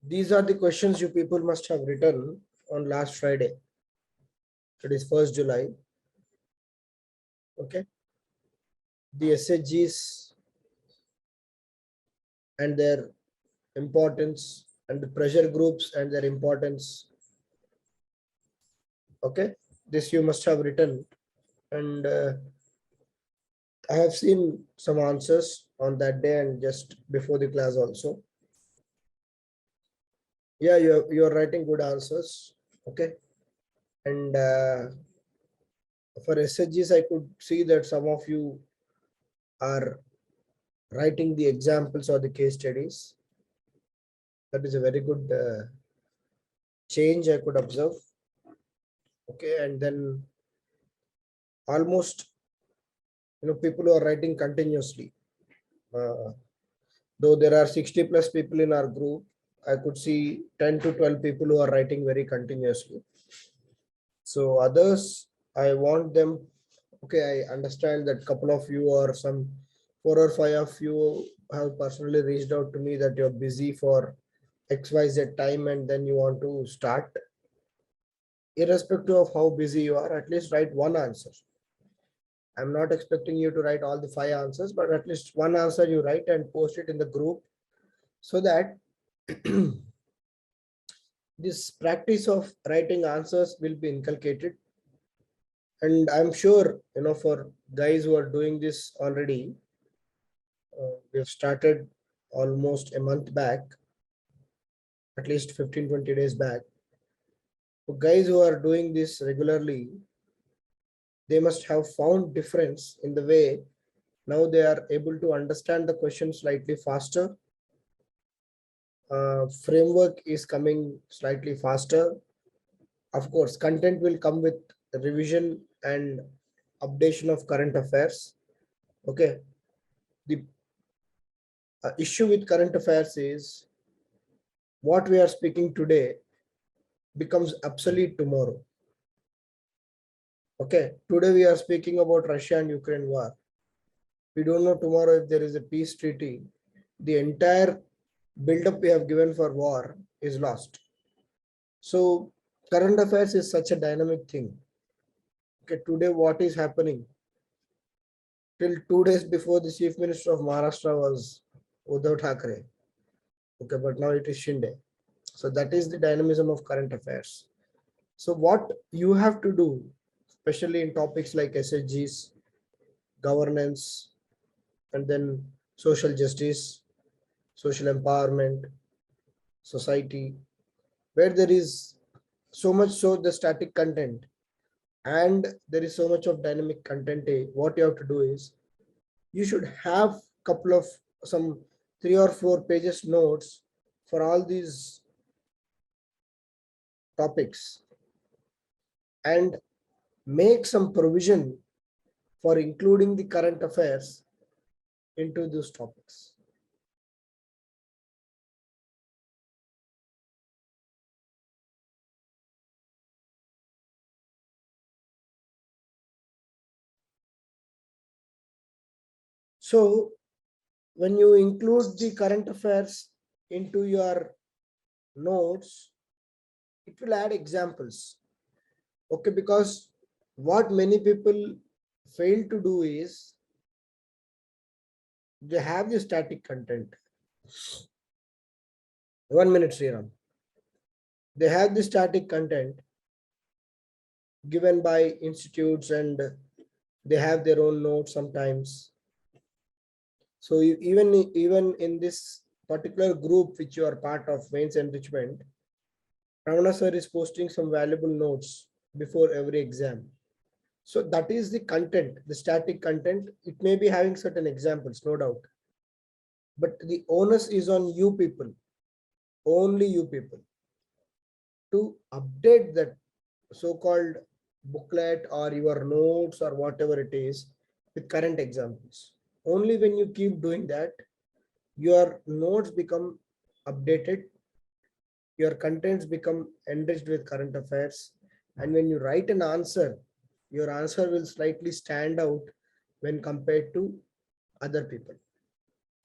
These are the questions you people must have written on last Friday. It is 1st July. Okay. The SHGs and their importance, and the pressure groups and their importance. Okay. This you must have written, and I have seen some answers on that day and just before the class also. Yeah, you're writing good answers. Okay. And for SHGs, I could see that some of you are writing the examples or the case studies. That is a very good change I could observe. Okay, and then almost, people who are writing continuously. Though there are 60 plus people in our group, I could see 10 to 12 people who are writing very continuously. So others, I want them. Okay, I understand that couple of you or some 4 or 5 of you have personally reached out to me that you're busy for XYZ time and then you want to start. Irrespective of how busy you are, at least write one answer. I'm not expecting you to write all the 5 answers, but at least one answer you write and post it in the group so that this practice of writing answers will be inculcated. And I'm sure, for guys who are doing this already, we've started almost a month back, at least 15-20 days back. For guys who are doing this regularly, they must have found difference in the way now they are able to understand the question slightly faster. Framework is coming slightly faster. Of course, content will come with revision and updation of current affairs. Okay. The issue with current affairs is what we are speaking today becomes obsolete tomorrow. Okay. Today we are speaking about Russia and Ukraine war. We don't know tomorrow if there is a peace treaty. The entire build-up we have given for war is lost. So current affairs is such a dynamic thing. Okay, today what is happening? Till 2 days before, the Chief Minister of Maharashtra was Uddhav Thackeray. Okay, but now it is Shinde. So that is the dynamism of current affairs. So what you have to do, especially in topics like SHGs, governance, and then social justice, social empowerment, society, where there is so much so the static content and there is so much of dynamic content, what you have to do is you should have couple of some 3 or 4 pages notes for all these topics and make some provision for including the current affairs into those topics. So when you include the current affairs into your notes, it will add examples. Okay, because what many people fail to do is they have the static content. 1 minute, Sriram. They have the static content given by institutes and they have their own notes sometimes. So even in this particular group which you are part of, mains enrichment, Ravana sir is posting some valuable notes before every exam. So that is the content, the static content. It may be having certain examples, no doubt. But the onus is on you people, only you people, to update that so-called booklet or your notes or whatever it is with current examples. Only when you keep doing that, your notes become updated, your contents become enriched with current affairs, and when you write an answer, your answer will slightly stand out when compared to other people.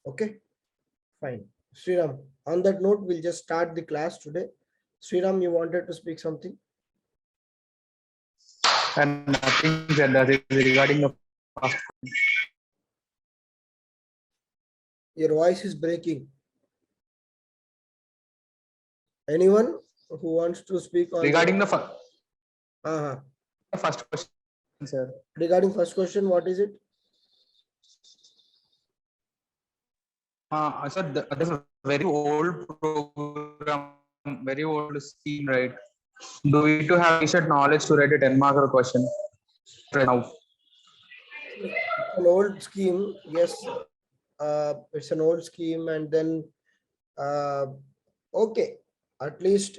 Okay, fine. Sriram, on that note, we'll just start the class today. Sriram, you wanted to speak something? And nothing said that is regarding the first question. Your voice is breaking. Anyone who wants to speak on Regarding the the uh, first question, sir. regarding first question, what is it? Sir, there's a very old program, very old scheme, right? Do we need to have initial knowledge to write a 10 marker question right now? It's an old scheme, yes. It's an old scheme, and then uh, okay, at least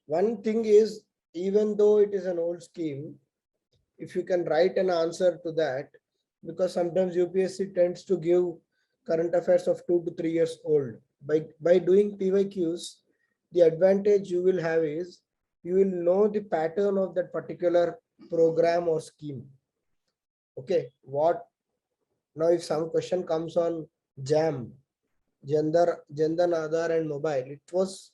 one thing is, even though it is an old scheme, if you can write an answer to that, because sometimes UPSC tends to give current affairs of 2 to 3 years old. By doing PYQs, the advantage you will have is you will know the pattern of that particular program or scheme. Okay, what now if some question comes on JAM, Jandan Aadhaar and mobile, it was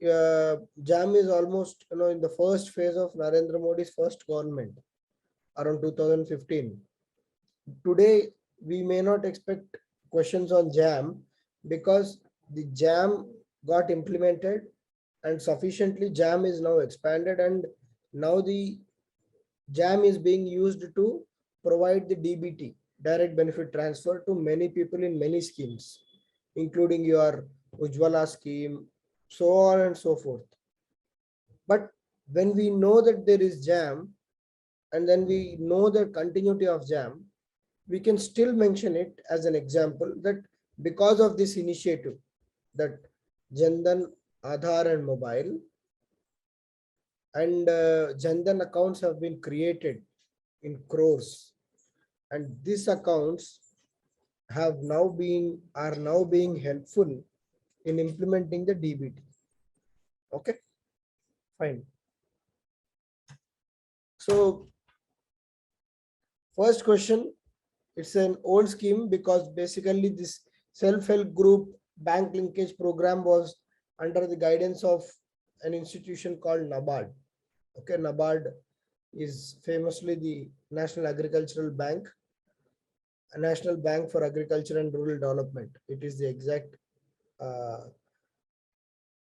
JAM is almost in the first phase of Narendra Modi's first government around 2015. Today we may not expect questions on JAM because the JAM got implemented and sufficiently JAM is now expanded, and now the JAM is being used to provide the DBT, direct benefit transfer, to many people in many schemes, including your Ujjwala scheme, so on and so forth. But when we know that there is JAM and then we know the continuity of JAM, we can still mention it as an example that because of this initiative, that Jandan, Aadhaar and mobile and Jandan accounts have been created in crores, and these accounts are now being helpful in implementing the DBT. Okay, fine. So first question, it's an old scheme because basically this self-help group bank linkage program was under the guidance of an institution called NABARD. Okay, NABARD is famously the National Agricultural Bank, a National Bank for Agriculture and Rural Development. It is the exact uh,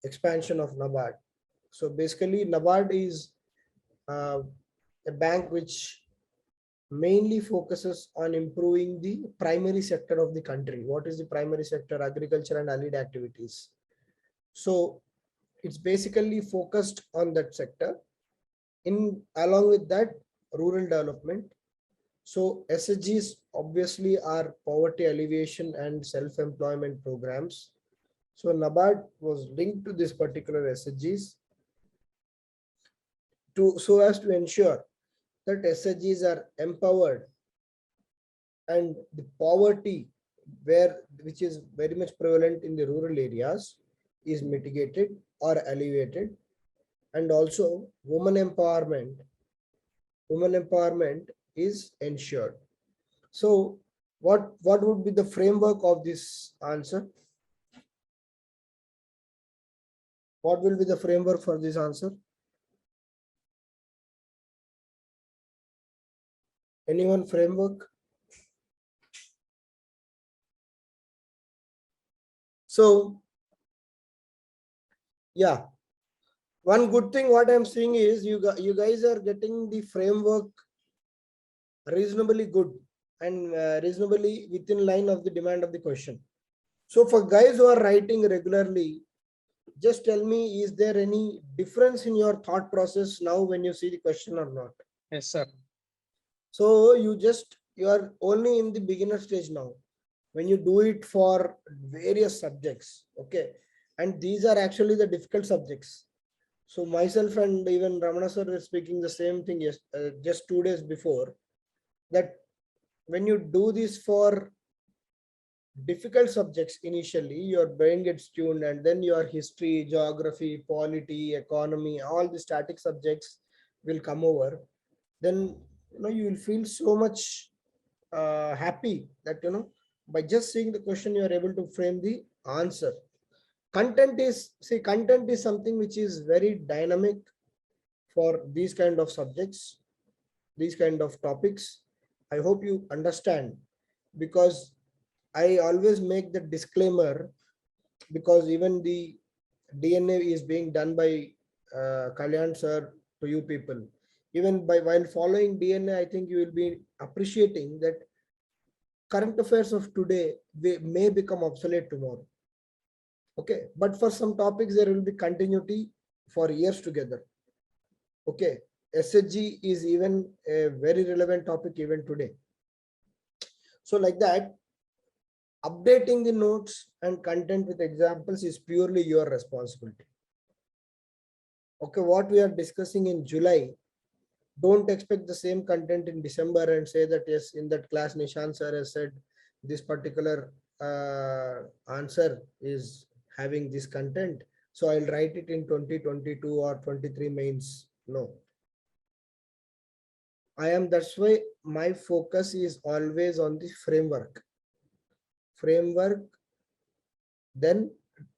expansion of NABARD. So basically, NABARD is uh, a bank which mainly focuses on improving the primary sector of the country. What is the primary sector? Agriculture and allied activities. So it's basically focused on that sector. Along with that, rural development. So SHGs obviously are poverty alleviation and self-employment programs. So NABARD was linked to this particular SHGs so as to ensure that SHGs are empowered and the poverty which is very much prevalent in the rural areas is mitigated or alleviated, and also women empowerment is ensured. So what would be the framework of this answer? What will be the framework for this answer? Anyone framework? So yeah, one good thing what I'm seeing is you guys are getting the framework reasonably good and reasonably within line of the demand of the question. So for guys who are writing regularly, just tell me, is there any difference in your thought process now when you see the question or not? Yes, sir. So you are only in the beginner stage now. When you do it for various subjects, okay, and these are actually the difficult subjects. So myself and even Ramana sir were speaking the same thing just 2 days before, that when you do this for difficult subjects initially, your brain gets tuned, and then your history, geography, polity, economy, all the static subjects will come over. Then you will feel so much happy that by just seeing the question you are able to frame the answer. Content is, see, content is something which is very dynamic for these kind of subjects, these kind of topics. I hope you understand, because I always make the disclaimer, because even the DNA is being done by Kalyan sir to you people. Even by while following DNA, I think you will be appreciating that current affairs of today may become obsolete tomorrow. Okay, but for some topics there will be continuity for years together. Okay, SHG is even a very relevant topic even today. So like that, updating the notes and content with examples is purely your responsibility. Okay, what we are discussing in July, don't expect the same content in December and say that yes, in that class Nishant sir has said this particular answer is having this content, so I'll write it in 2022 or 23 mains. No, that's why my focus is always on the framework, then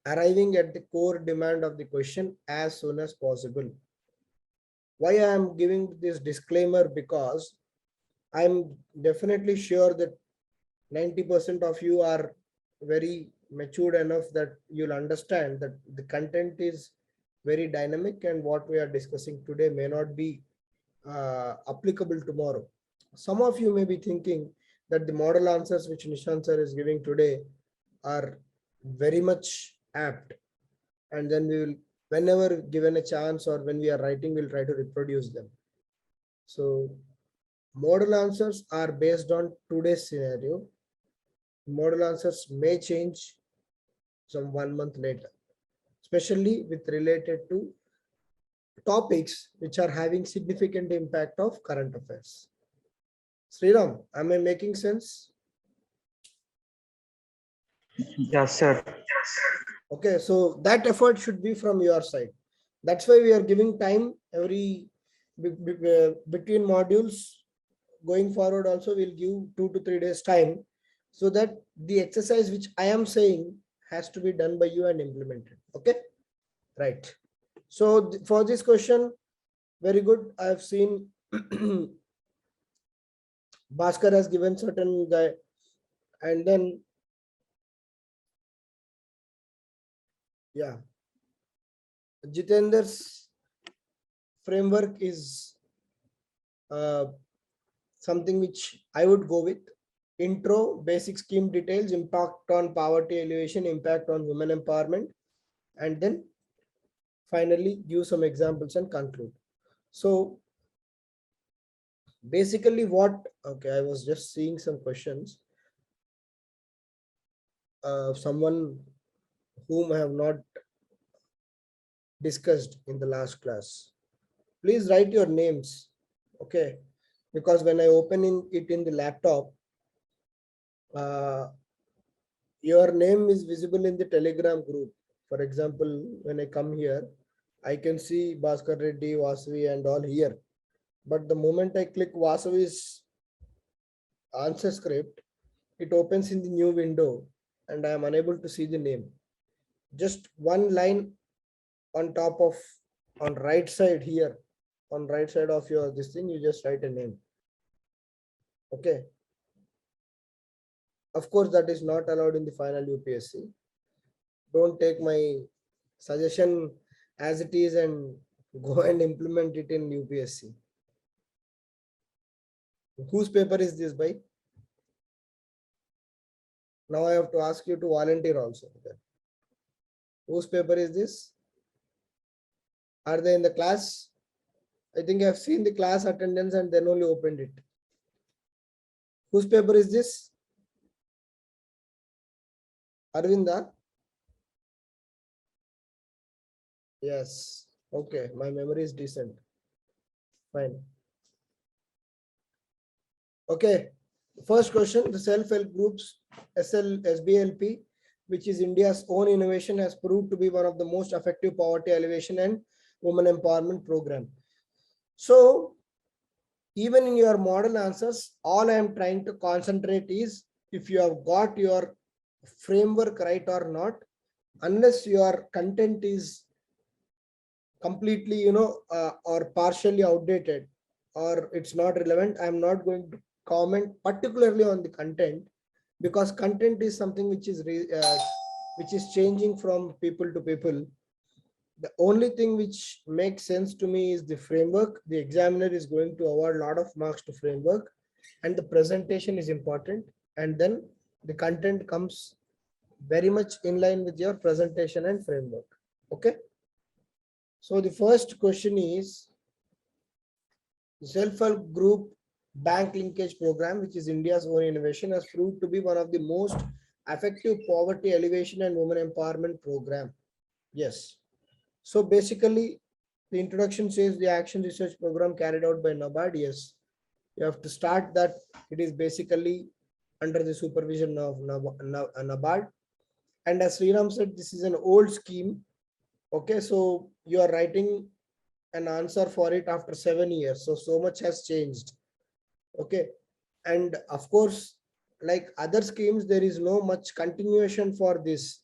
arriving at the core demand of the question as soon as possible. Why I am giving this disclaimer? Because I'm definitely sure that 90% of you are very matured enough that you'll understand that the content is very dynamic, and what we are discussing today may not be applicable tomorrow. Some of you may be thinking that the model answers which Nishant sir is giving today are very much apt, and then we will, whenever given a chance or when we are writing, we'll try to reproduce them. So model answers are based on today's scenario. Model answers may change some 1 month later, especially with related to topics which are having significant impact of current affairs. Sriram, am I making sense? Yes, sir. Okay, so that effort should be from your side. That's why we are giving time every between modules. Going forward also, we'll give 2 to 3 days time, so that the exercise which I am saying has to be done by you and implemented. Okay, right. So for this question, very good. I have seen Bhaskar has given certain guy, and then yeah, Jitender's framework is something which I would go with. Intro, basic scheme details, impact on poverty alleviation, impact on women empowerment, and then finally give some examples and conclude. So basically what, okay, I was just seeing some questions. Someone whom I have not discussed in the last class. Please write your names, okay? Because when I open it in the laptop, your name is visible in the Telegram group. For example, when I come here, I can see Bhaskar Reddy, Vasavi and all here. But the moment I click Vasavi's answer script, it opens in the new window and I am unable to see the name. Just one line on top of, on right side here, on right side of your this thing, you just write a name. Okay. Of course, that is not allowed in the final UPSC. Don't take my suggestion as it is and go and implement it in UPSC. Whose paper is this by? Now I have to ask you to volunteer also. Whose paper is this? Are they in the class? I think I have seen the class attendance and then only opened it. Whose paper is this? Arvinda? Yes. Okay. My memory is decent. Fine. Okay. First question, the self-help groups SBLP, which is India's own innovation, has proved to be one of the most effective poverty alleviation and women empowerment program. So even in your model answers, all I am trying to concentrate is if you have got your framework right or not, unless your content is completely, or partially outdated, or it's not relevant, I'm not going to comment particularly on the content, because content is something which is changing from people to people. The only thing which makes sense to me is the framework. The examiner is going to award a lot of marks to framework, and the presentation is important, and then the content comes very much in line with your presentation and framework. Okay. So the first question is, self-help group bank linkage program, which is India's own innovation, has proved to be one of the most effective poverty alleviation and women empowerment program. Yes. So basically, the introduction says the action research program carried out by NABARD. Yes, you have to start that. It is basically under the supervision of NABARD. And as Sriram said, this is an old scheme. Okay, so you are writing an answer for it after 7 years. So much has changed. Okay, and of course, like other schemes, there is no much continuation for this.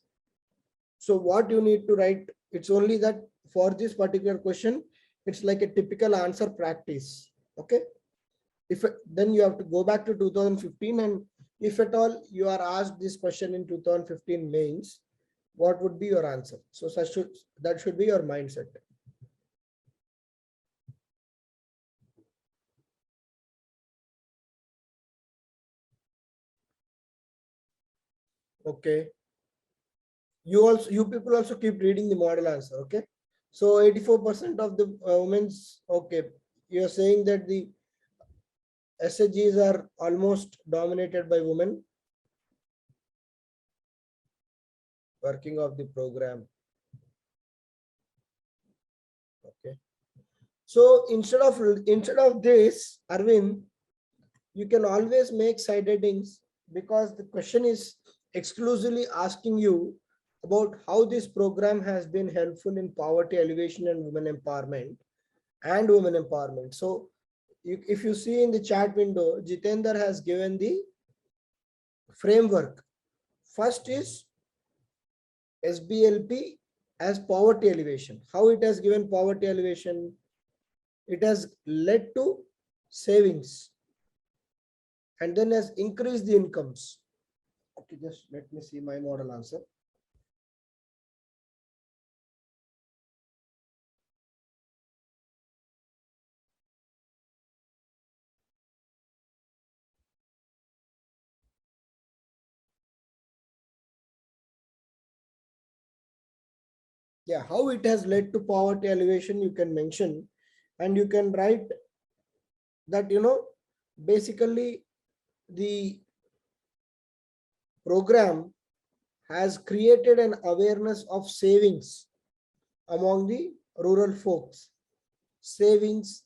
So what you need to write, it's only that for this particular question, it's like a typical answer practice. Okay, if then you have to go back to 2015, and if at all you are asked this question in 2015 mains, what would be your answer? So that should be your mindset. Okay, you people also keep reading the model answer. Okay, so 84% of the women's, okay, you're saying that the SHGs are almost dominated by women working of the program. Okay, so instead of this, Arvind, you can always make side headings, because the question is exclusively asking you about how this program has been helpful in poverty alleviation and women empowerment. So if you see in the chat window, Jitendra has given the framework. First is SBLP as poverty alleviation. How it has given poverty alleviation? It has led to savings and then has increased the incomes. Okay, just let me see my model answer. Yeah, how it has led to poverty alleviation, you can mention, and you can write that, basically the program has created an awareness of savings among the rural folks. Savings,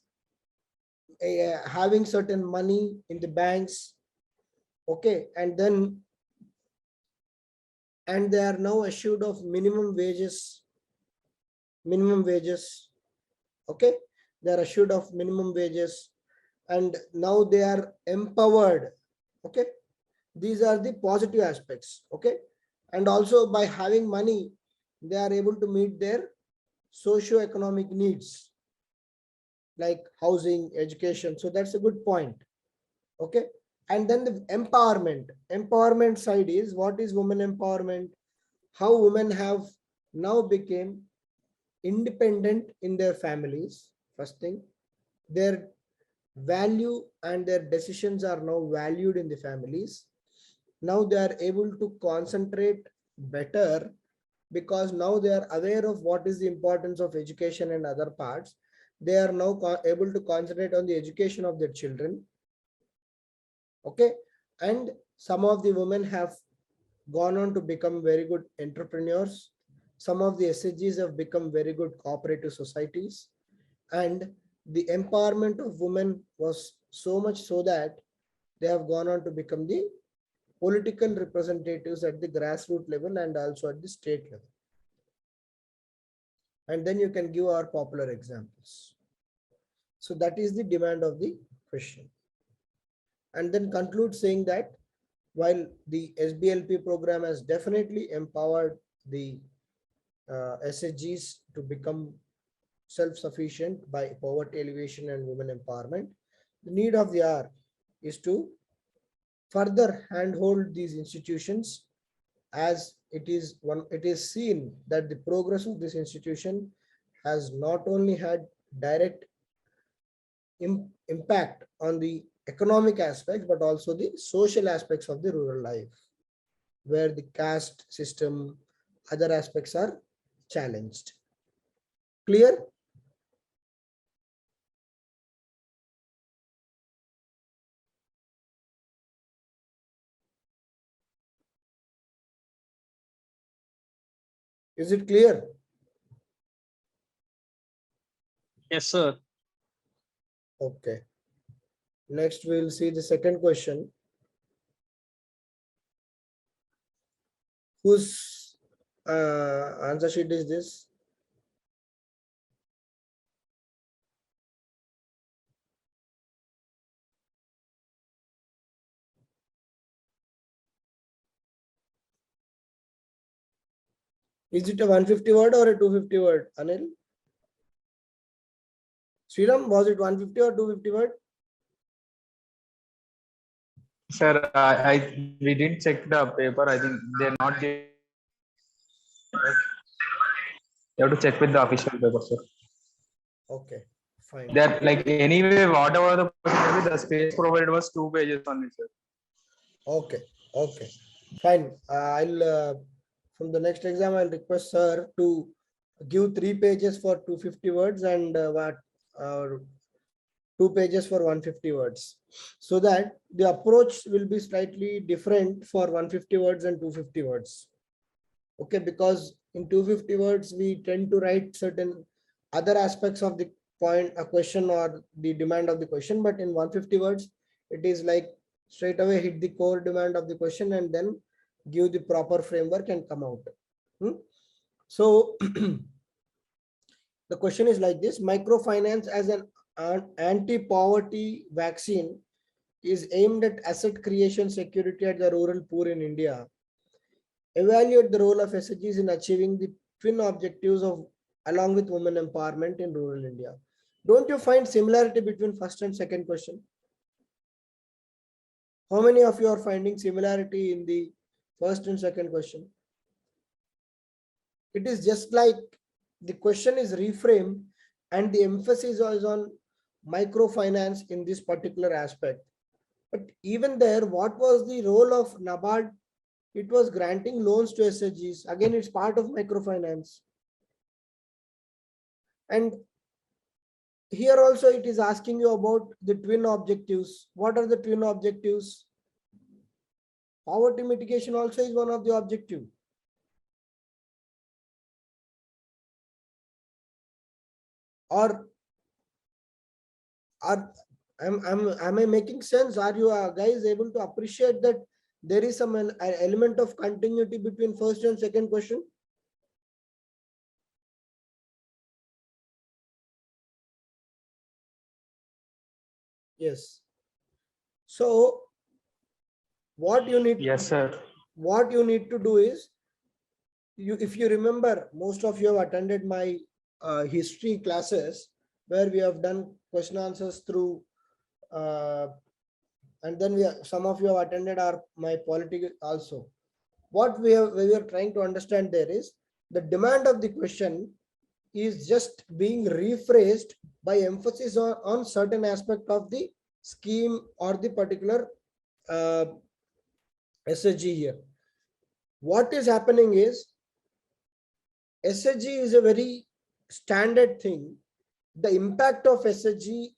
having certain money in the banks. Okay, and they are now assured of minimum wages. Okay, they are assured of minimum wages, and now they are empowered. Okay, these are the positive aspects. Okay, and also by having money, they are able to meet their socio-economic needs like housing, education. So that's a good point. Okay, and then the empowerment side is, what is women empowerment? How women have now became independent in their families. First thing, their value and their decisions are now valued in the families. Now they are able to concentrate better, because now they are aware of what is the importance of education and other parts. They are now able to concentrate on the education of their children. Okay, and some of the women have gone on to become very good entrepreneurs. Some of the SHGs have become very good cooperative societies, and the empowerment of women was so much so that they have gone on to become the political representatives at the grassroots level and also at the state level. And then you can give our popular examples. So that is the demand of the question. And then conclude saying that while the SBLP program has definitely empowered the SHGs to become self-sufficient by poverty alleviation and women empowerment, the need of the hour is to further handhold these institutions, as it is seen that the progress of this institution has not only had direct impact on the economic aspects but also the social aspects of the rural life, where the caste system, other aspects are challenged. Clear? Is it clear? Yes, sir. Okay. Next, we'll see the second question. Whose answer sheet is this? Is it a 150 word or a 250 word, Anil? Sriram, was it 150 or 250 word? Sir, we didn't check the paper. I think they're not giving. You have to check with the official paper, sir. Okay, fine. That like anyway, whatever the question may be, the space provided was 2 pages only, sir. Okay, okay, fine. I'll from the next exam, I'll request sir to give 3 pages for 250 words and 2 pages for 150 words, so that the approach will be slightly different for 150 words and 250 words. Okay, because in 250 words we tend to write certain other aspects of the point, a question or the demand of the question, but in 150 words it is like straight away hit the core demand of the question and then give the proper framework and come out. So the question is like this: microfinance as an anti-poverty vaccine is aimed at asset creation security at the rural poor in India. Evaluate the role of SHGs in achieving the twin objectives of along with women empowerment in rural India. Don't you find similarity between first and second question? How many of you are finding similarity in the first and second question? It is just like the question is reframed and the emphasis is on microfinance in this particular aspect. But even there, what was the role of NABARD? It was granting loans to SHGs. Again, it's part of microfinance. And here also it is asking you about the twin objectives. What are the twin objectives? Poverty mitigation also is one of the objectives. Or am I making sense? Are you guys able to appreciate that there is some element of continuity between first and second question? Yes. So what you need, Yes, sir. what you need to do is, if you remember, most of you have attended my history classes where we have done question answers through and then some of you have attended my political also. What we are trying to understand there is the demand of the question is just being rephrased by emphasis on certain aspect of the scheme or the particular SHG here. What is happening is SHG is a very standard thing. The impact of SHG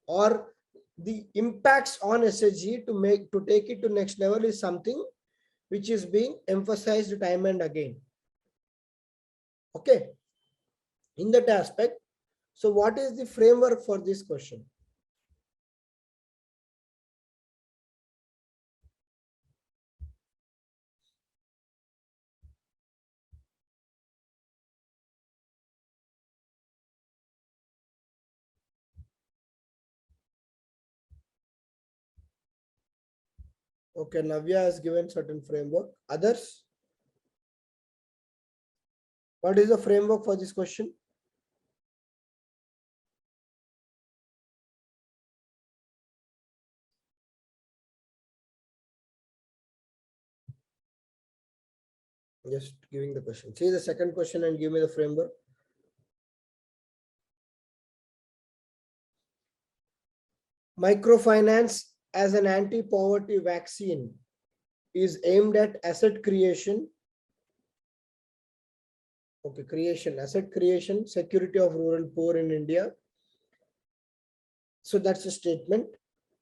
or the impacts on SHG to take it to next level is something which is being emphasized time and again. Okay. In that aspect, so what is the framework for this question? Okay, Navya has given certain framework. Others? What is the framework for this question? Just giving the question. See the second question and give me the framework. Microfinance as an anti-poverty vaccine is aimed at asset creation. Okay, asset creation, security of rural poor in India. So that's a statement.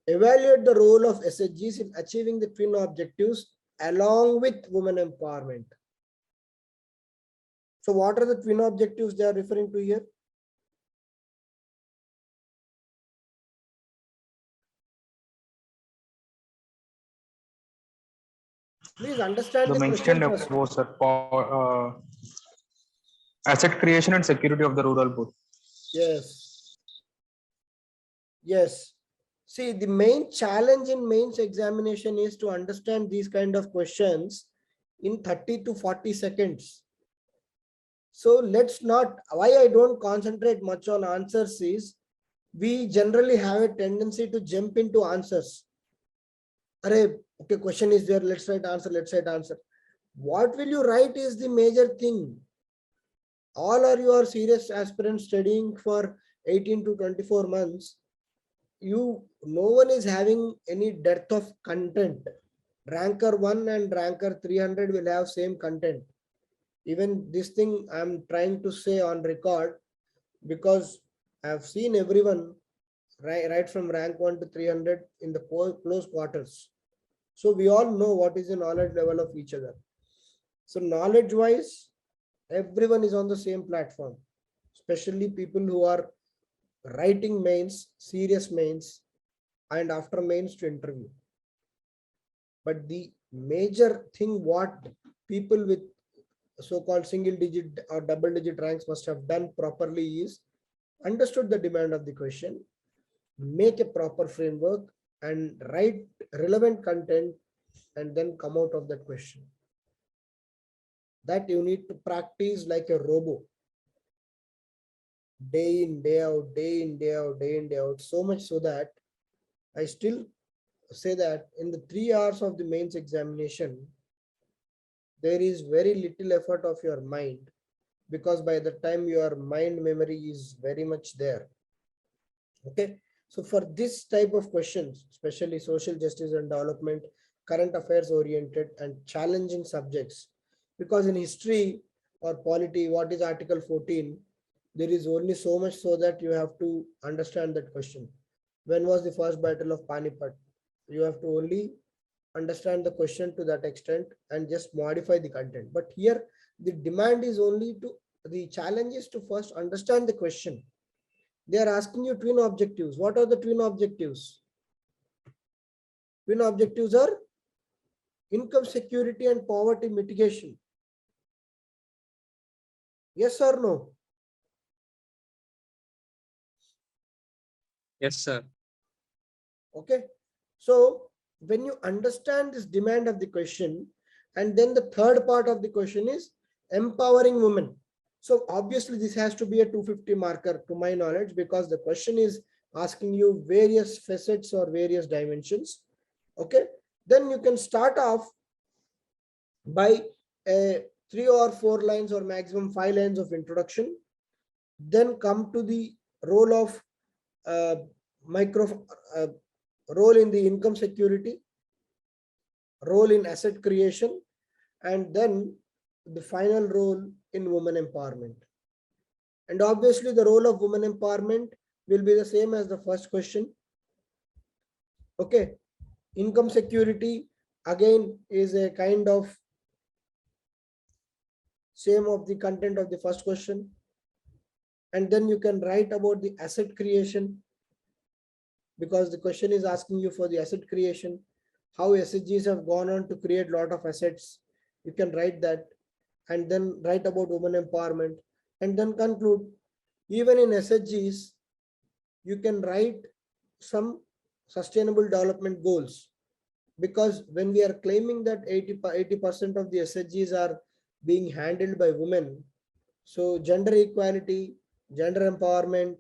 Evaluate the role of SHGs in achieving the twin objectives along with women empowerment. So what are the twin objectives they are referring to here? Please understand The the question mentioned first. above, sir, for asset creation and security of the rural poor. Yes. Yes. See, the main challenge in mains examination is to understand these kind of questions in 30 to 40 seconds. So let's not, why I don't concentrate much on answers is, we generally have a tendency to jump into answers. Array, okay, question is there, let's write answer. What will you write is the major thing. All are your serious aspirants studying for 18 to 24 months. No one is having any depth of content. Ranker 1 and ranker 300 will have same content. Even this thing I'm trying to say on record, because I've seen everyone right from rank 1 to 300 in the close quarters. So we all know what is the knowledge level of each other. So knowledge wise, everyone is on the same platform, especially people who are writing mains, serious mains, and after mains to interview. But the major thing what people with so-called single digit or double digit ranks must have done properly is understood the demand of the question, make a proper framework and write relevant content, and then come out of that question. That you need to practice like a robot. Day in, day out, day in, day out, day in, day out. So much so that I still say that in the 3 hours of the mains examination, there is very little effort of your mind, because by the time your mind memory is very much there. Okay. So for this type of questions, especially social justice and development, current affairs oriented and challenging subjects, because in history or polity, what is Article 14? There is only so much so that you have to understand that question. When was the first battle of Panipat? You have to only understand the question to that extent and just modify the content. But here the demand is only to, the challenge is to first understand the question. They are asking you twin objectives. What are the twin objectives? Twin objectives are income security and poverty mitigation. Yes or no? Yes, sir. Okay. So when you understand this demand of the question, and then the third part of the question is empowering women. So obviously this has to be a 250 marker to my knowledge, because the question is asking you various facets or various dimensions. Okay. Then you can start off by 3 or 4 lines or maximum 5 lines of introduction. Then come to the role of role in the income security, role in asset creation, and then the final role in women empowerment. And obviously the role of women empowerment will be the same as the first question. Okay. Income security again is a kind of same of the content of the first question. And then you can write about the asset creation, because the question is asking you for the asset creation, how SHGs have gone on to create a lot of assets. You can write that, and then write about women empowerment, and then conclude. Even in SHGs, you can write some sustainable development goals. because when we are claiming that 80% of the SHGs are being handled by women, so gender equality, gender empowerment,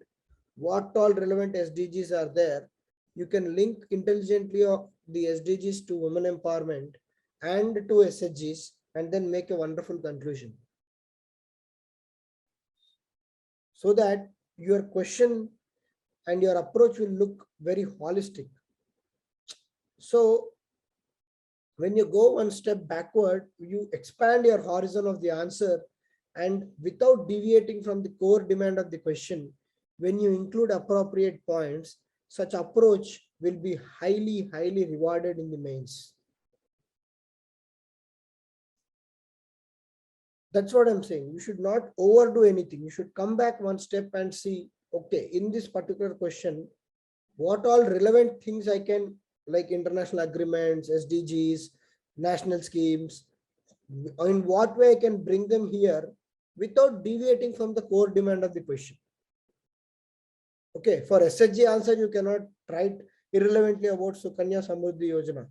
what all relevant SDGs are there, you can link intelligently of the SDGs to women empowerment and to SHGs and then make a wonderful conclusion. So that your question and your approach will look very holistic. So when you go one step backward, you expand your horizon of the answer, and without deviating from the core demand of the question, when you include appropriate points, such approach will be highly rewarded in the mains. That's what I'm saying. You should not overdo anything. You should come back one step and see, okay, in this particular question, what all relevant things I can, like international agreements, SDGs, national schemes, in what way I can bring them here without deviating from the core demand of the question. Okay, for SHG answer, you cannot write irrelevantly about Sukanya Samruddhi Yojana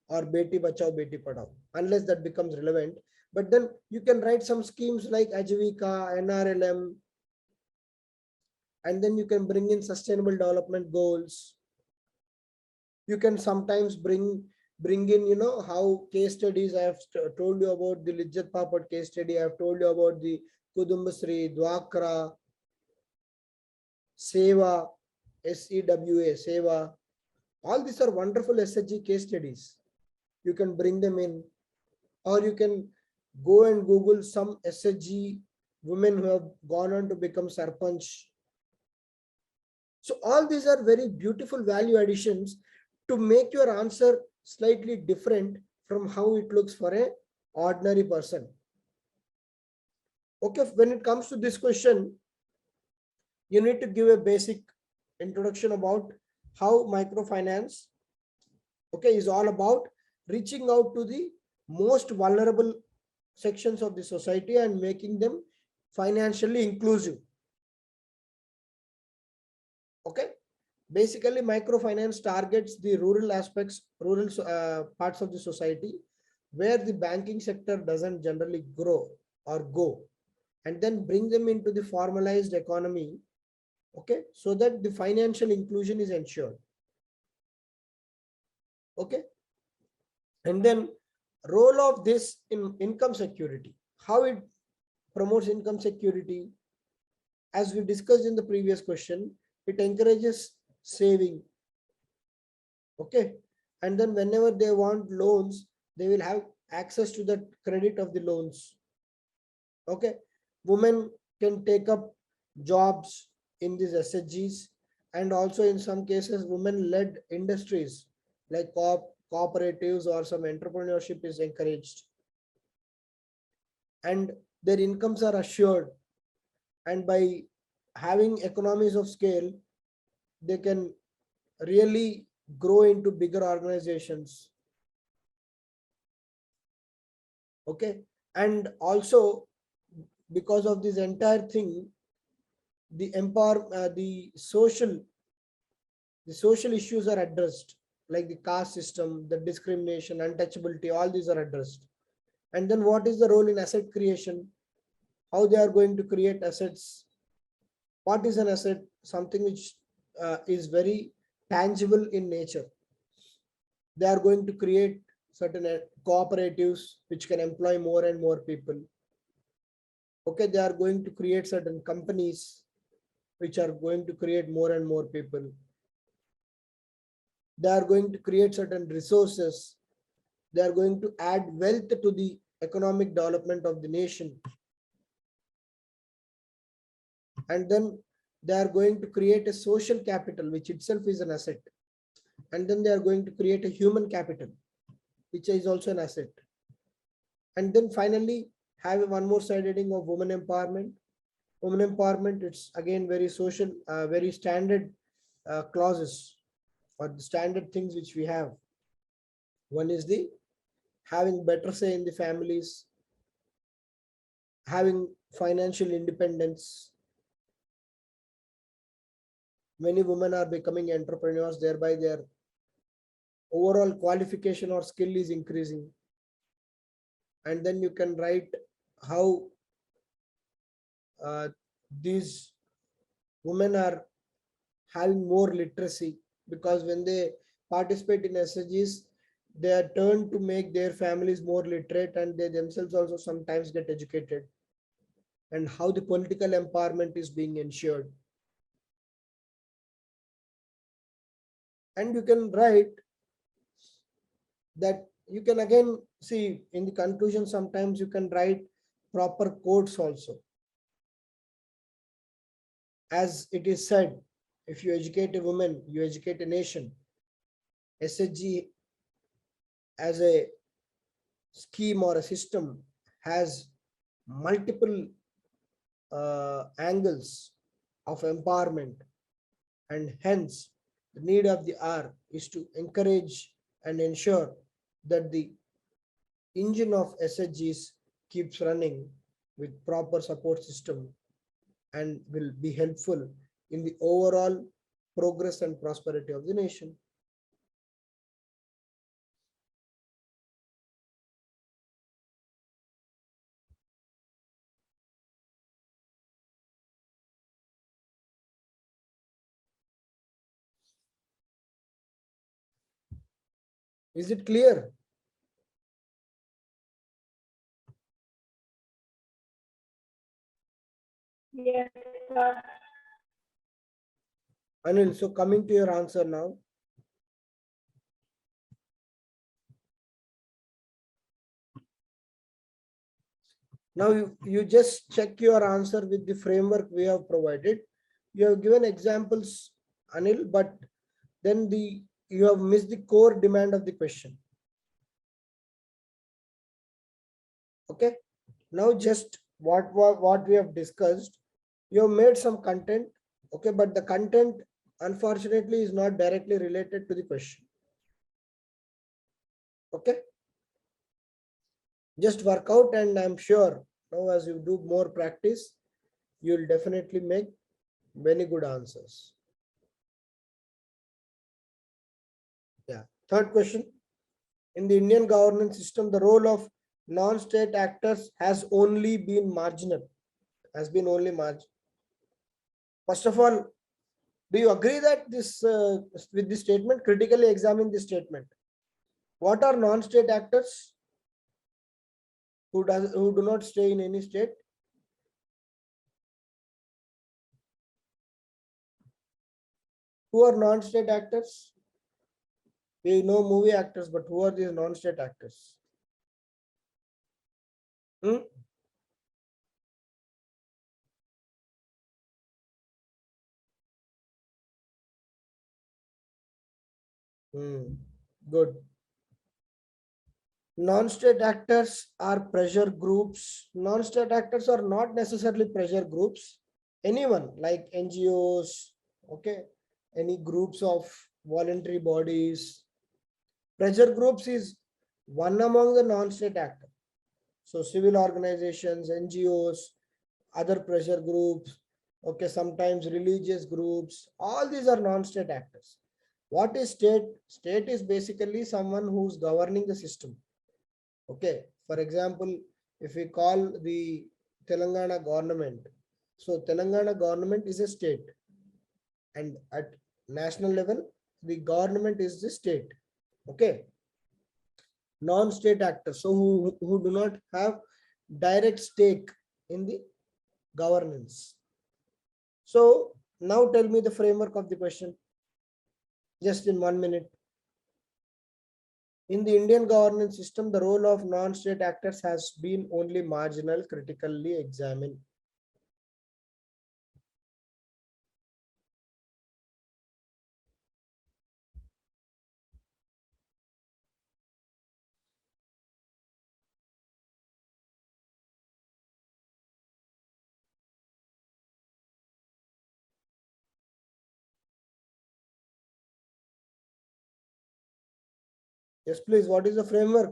or Beti Bachao Beti Padhao unless that becomes relevant. But then you can write some schemes like Ajivika, NRLM, and then you can bring in sustainable development goals. You can sometimes bring in, you know, how case studies. I have told you about the Lijjat Papad case study. I have told you about the Kudumbasri, Dwakra, Seva, SEWA, Seva. All these are wonderful SHG case studies. You can bring them in, or you can go and Google some SHG women who have gone on to become Sarpanch. So all these are very beautiful value additions to make your answer slightly different from how it looks for an ordinary person. Okay, when it comes to this question, you need to give a basic introduction about how microfinance, okay, is all about reaching out to the most vulnerable sections of the society and making them financially inclusive. Okay, basically microfinance targets the rural aspects, rural parts of the society where the banking sector doesn't generally grow or go, and then bring them into the formalized economy, okay, so that the financial inclusion is ensured. Okay, and then role of this in income security, how it promotes income security. As we discussed in the previous question, it encourages saving. Okay, and then whenever they want loans, they will have access to the credit of the loans. Okay, women can take up jobs in these SHGs, and also in some cases women-led industries like cooperatives or some entrepreneurship is encouraged, and their incomes are assured, and by having economies of scale, they can really grow into bigger organizations. Okay, and also because of this entire thing, the social issues are addressed, like the caste system, the discrimination, untouchability, all these are addressed. And then what is the role in asset creation? How they are going to create assets? What is an asset? Something which is very tangible in nature. They are going to create certain cooperatives which can employ more and more people. Okay, they are going to create certain companies which are going to create more and more people. They are going to create certain resources. They are going to add wealth to the economic development of the nation. And then they are going to create a social capital, which itself is an asset. And then they are going to create a human capital, which is also an asset. And then finally, have one more side heading of women empowerment. Women empowerment, it's again very social, very standard clauses or the standard things which we have. One is the having better say in the families, having financial independence. Many women are becoming entrepreneurs, thereby they are overall qualification or skill is increasing. And then you can write how these women are having more literacy, because when they participate in SHGs, they are turned to make their families more literate, and they themselves also sometimes get educated, and how the political empowerment is being ensured. And you can write that, you can again see in the conclusion, sometimes you can write proper quotes also. As it is said, if you educate a woman, you educate a nation. SHG as a scheme or a system has multiple angles of empowerment, and hence the need of the hour is to encourage and ensure that the engine of SHGs keeps running with proper support system, and will be helpful in the overall progress and prosperity of the nation. Is it clear? Yes, sir. Anil, so coming to your answer now. Now you just check your answer with the framework we have provided. You have given examples, Anil, but then you have missed the core demand of the question. Okay. Now just what we have discussed, you have made some content. Okay, but the content unfortunately is not directly related to the question. Okay. Just work out, and I'm sure now as you do more practice, you'll definitely make many good answers. Yeah. Third question. In the Indian governance system, the role of non-state actors has only been marginal. Has been only marginal. First of all, do you agree that this with this statement? Critically examine this statement. What are non-state actors who do not stay in any state? Who are non-state actors? We know movie actors, but who are these non-state actors? Hmm? Good. Non-state actors are pressure groups. Non-state actors are not necessarily pressure groups. Anyone like NGOs, okay, any groups of voluntary bodies. Pressure groups is one among the non-state actors. So civil organizations, NGOs, other pressure groups, okay, sometimes religious groups, all these are non-state actors. What is state? State is basically someone who's governing the system. Okay, for example, if we call the Telangana government, so Telangana government is a state, and at national level, the government is the state. Okay, non-state actors, so who do not have direct stake in the governance. So now tell me the framework of the question, just in 1 minute. In the Indian governance system, the role of non-state actors has been only marginal, critically examined. Yes, please. What is the framework?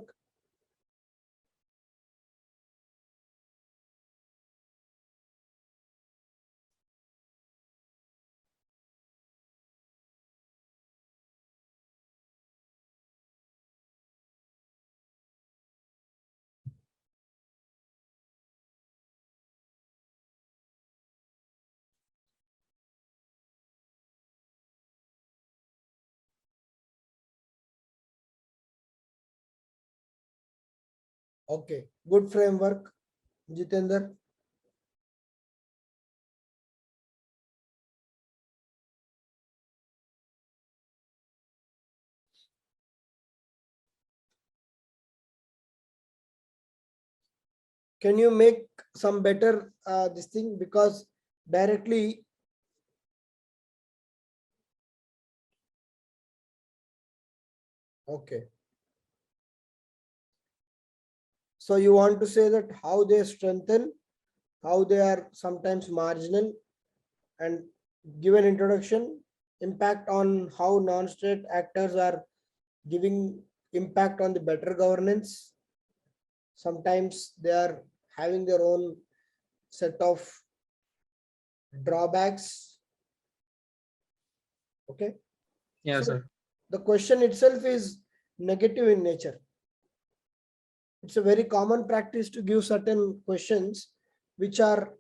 Okay, good framework, Jitender. Can you make some better this thing, because directly okay. So you want to say that how they strengthen, how they are sometimes marginal, and give an introduction, impact on how non-state actors are giving impact on the better governance. Sometimes they are having their own set of drawbacks. Okay. Yeah, So sir. the question itself is negative in nature. It's a very common practice to give certain questions which are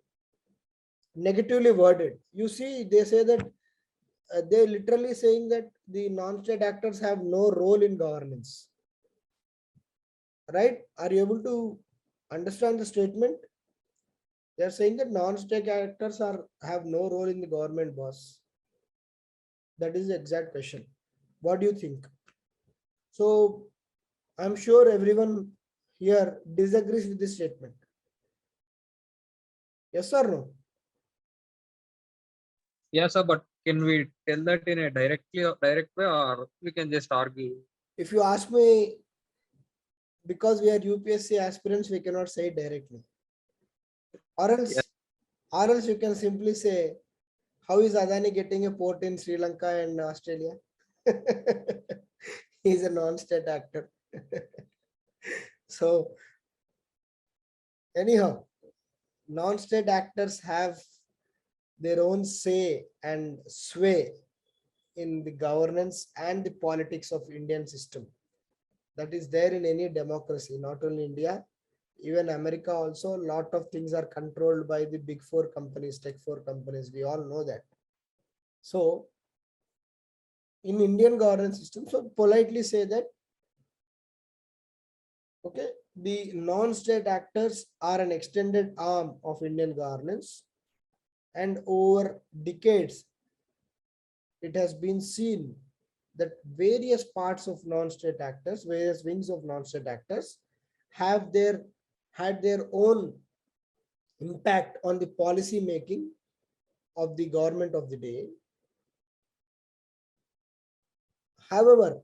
negatively worded. You see, they say that they literally saying that the non-state actors have no role in governance. Right? Are you able to understand the statement? They are saying that non-state actors have no role in the government, boss. That is the exact question. What do you think? So I'm sure everyone here disagrees with this statement. Yes or no? Yeah, sir. But can we tell that in a direct way, or we can just argue? If you ask me, because we are UPSC aspirants, we cannot say it directly. Or Yeah. else, you can simply say, how is Adani getting a port in Sri Lanka and Australia? He's a non-state actor. So anyhow, non-state actors have their own say and sway in the governance and the politics of Indian system. That is there in any democracy, not only India, even America also. A lot of things are controlled by the big four companies, tech four companies. We all know that. So in Indian governance system, so politely say that, okay, the non-state actors are an extended arm of Indian governance, and over decades, it has been seen that various parts of non-state actors, various wings of non-state actors, have had their own impact on the policy making of the government of the day. However,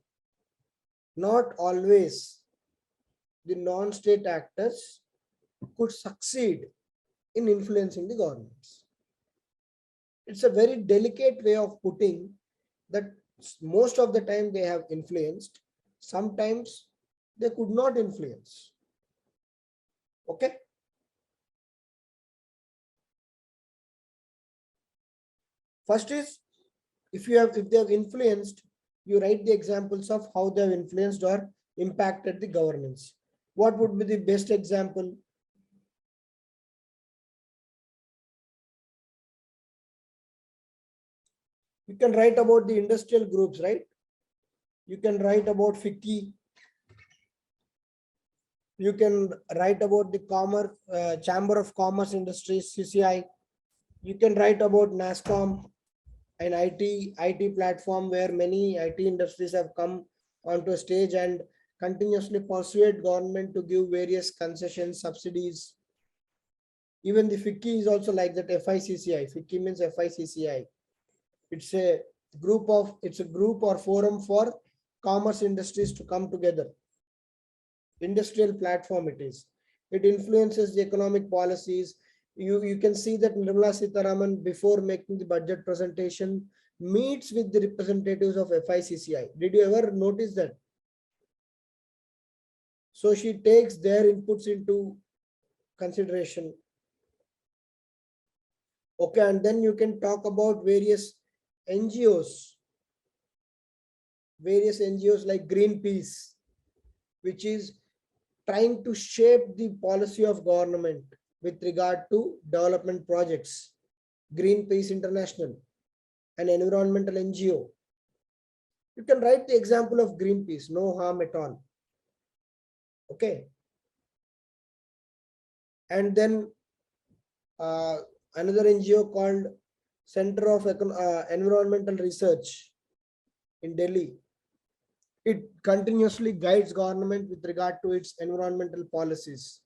not always the non-state actors could succeed in influencing the governments. It's a very delicate way of putting that most of the time they have influenced, sometimes they could not influence. Okay. First is, if they have influenced, you write the examples of how they have influenced or impacted the governance. What would be the best example? You can write about the industrial groups, right? You can write about FICCI. You can write about the Chamber of Commerce Industries, CCI. You can write about NASCOM, an IT platform where many IT industries have come onto a stage and continuously persuade government to give various concessions, subsidies. Even the FICCI is also like that. FICCI. FICCI means FICCI. It's a group or forum for commerce industries to come together. Industrial platform it is. It influences the economic policies. You can see that Nirmala Sitharaman, before making the budget presentation, meets with the representatives of FICCI. Did you ever notice that? So she takes their inputs into consideration. Okay, and then you can talk about various NGOs like Greenpeace, which is trying to shape the policy of government with regard to development projects. Greenpeace International, an environmental NGO. You can write the example of Greenpeace, no harm at all. Okay. And then another NGO called Center of Environmental Research in Delhi. It continuously guides government with regard to its environmental policies.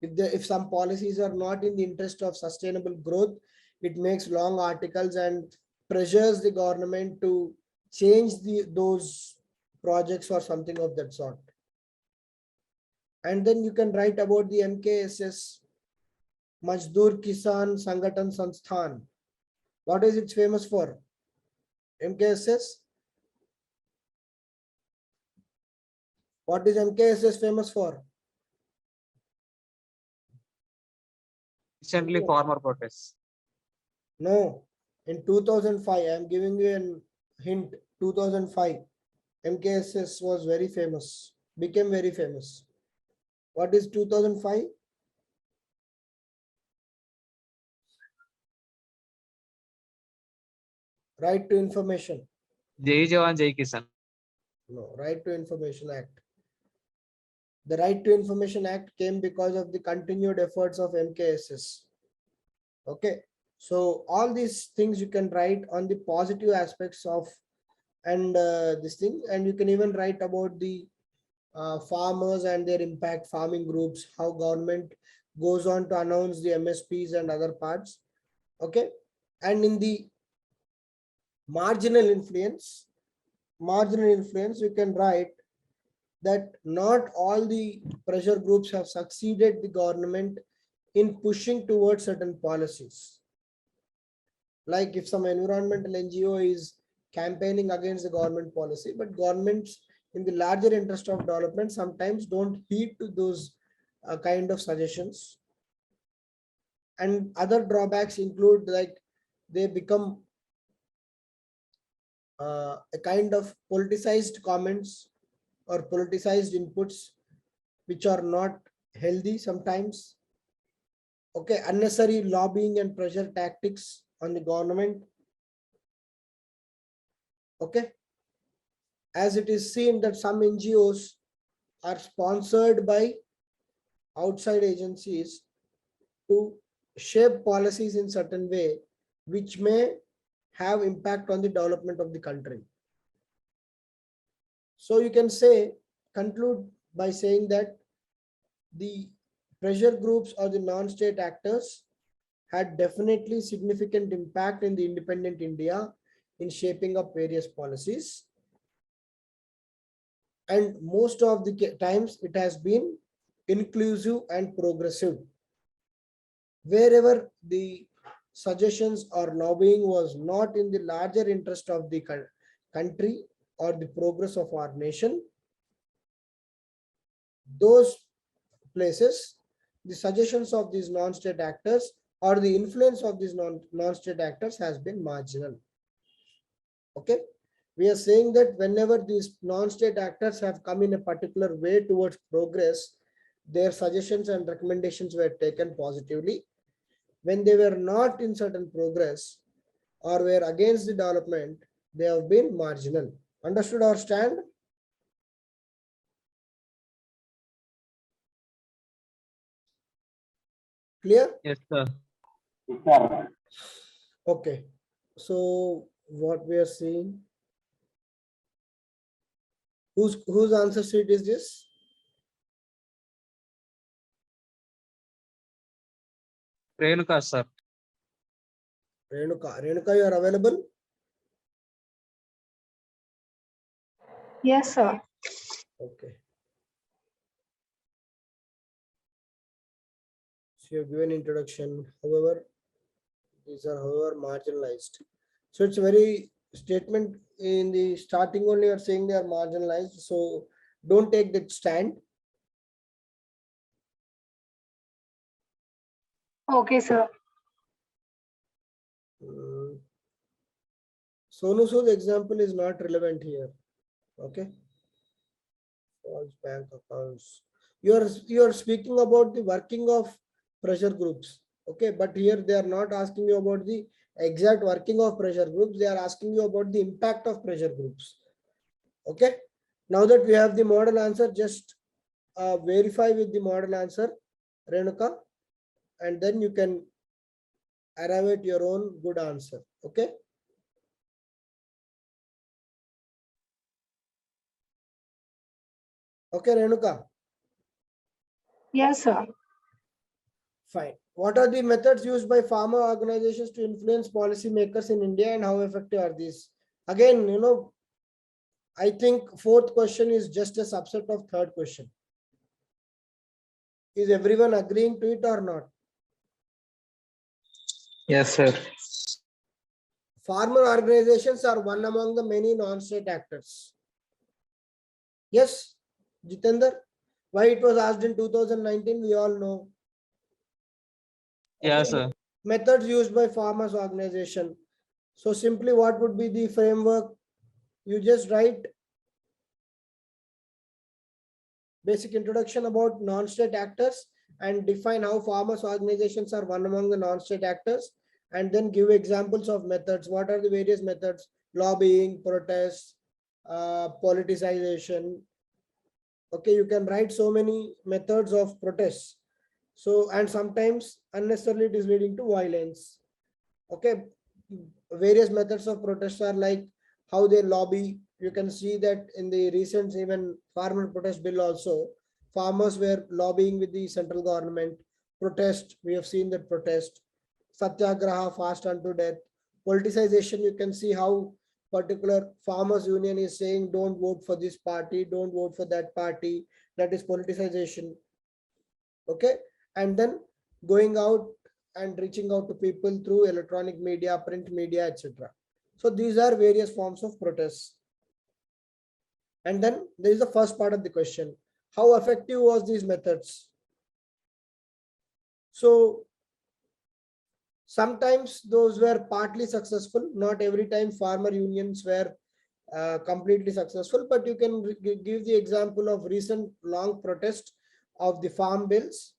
If some policies are not in the interest of sustainable growth, it makes long articles and pressures the government to change those projects or something of that sort. And then you can write about the MKSS, Mazdoor Kisan Sangathan Sansthan. What is it famous for? MKSS? What is MKSS famous for? Recently, farmer protests. No, in 2005, I am giving you a hint. 2005, MKSS was very famous, became very famous. What is 2005? Right to Information. Jai Jawan, Jai Kisan. No, Right to Information Act. The Right to Information Act came because of the continued efforts of MKSS. Okay, so all these things you can write on the positive aspects of and this thing, and you can even write about the farmers and their impact, farming groups, how government goes on to announce the MSPs and other parts. Okay, and in the marginal influence, you can write that not all the pressure groups have succeeded the government in pushing towards certain policies. Like if some environmental NGO is campaigning against the government policy, but governments in the larger interest of development sometimes don't heed to those kind of suggestions. And other drawbacks include like they become a kind of politicized comments or politicized inputs which are not healthy sometimes. Okay, unnecessary lobbying and pressure tactics on the government. Okay, as it is seen that some NGOs are sponsored by outside agencies to shape policies in certain way which may have impact on the development of the country. So you can conclude by saying that the pressure groups or the non-state actors had definitely significant impact in the independent India in shaping up various policies. And most of the times it has been inclusive and progressive. Wherever the suggestions or lobbying was not in the larger interest of the country or the progress of our nation, those places, the suggestions of these non-state actors or the influence of these non-state actors has been marginal. Okay, we are saying that whenever these non-state actors have come in a particular way towards progress, their suggestions and recommendations were taken positively. When they were not in certain progress or were against the development, they have been marginal. Understood our stand? Clear? Yes, sir. Okay, so what we are seeing, whose answer sheet is this? Renuka, sir. Renuka, you are available? Yes, sir. Okay. So you have given introduction, however, these are marginalized. So it's a very statement in the starting only you are saying they are marginalized. So don't take that stand. Okay, sir. Sonu Sood's example is not relevant here. Okay. False bank accounts. You are speaking about the working of pressure groups. Okay, but here they are not asking you about the exact working of pressure groups. They are asking you about the impact of pressure groups. Okay. Now that we have the model answer, just verify with the model answer Renuka, and then you can arrive at your own good answer. Okay. Okay, Renuka. Yes, sir. Fine. What are the methods used by farmer organizations to influence policymakers in India, and how effective are these? Again, I think fourth question is just a subset of third question. Is everyone agreeing to it or not? Yes, sir. Farmer organizations are one among the many non-state actors. Yes, Jitender? Why it was asked in 2019, we all know. Yes, sir. Methods used by farmers organization. So simply what would be the framework? You just write basic introduction about non-state actors and define how farmers organizations are one among the non-state actors, and then give examples of methods. What are the various methods? Lobbying, protest, politicization. Okay, you can write so many methods of protest. So, and sometimes unnecessarily it is leading to violence. Okay, various methods of protest are like how they lobby. You can see that in the recent even farmer protest bill also, farmers were lobbying with the central government. Protest, we have seen that protest. Satyagraha, fast unto death. Politicization, you can see how particular farmers union is saying don't vote for this party, don't vote for that party. That is politicization. Okay, and then going out and reaching out to people through electronic media, print media, etc. So these are various forms of protests. And then there is the first part of the question: how effective was these methods? So sometimes those were partly successful. Not every time farmer unions were completely successful, but you can give the example of recent long protest of the farm bills,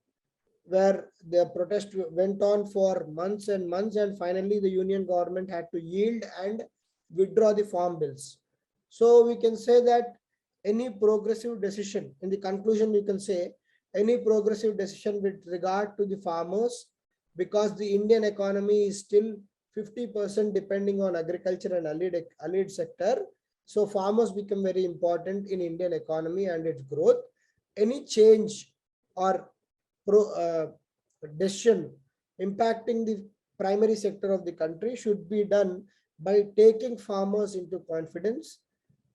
where the protest went on for months and months, and finally the union government had to yield and withdraw the farm bills. So we can say that any progressive decision, in the conclusion we can say any progressive decision with regard to the farmers, because the Indian economy is still 50% depending on agriculture and allied sector. So farmers become very important in Indian economy and its growth. Any change or decision impacting the primary sector of the country should be done by taking farmers into confidence,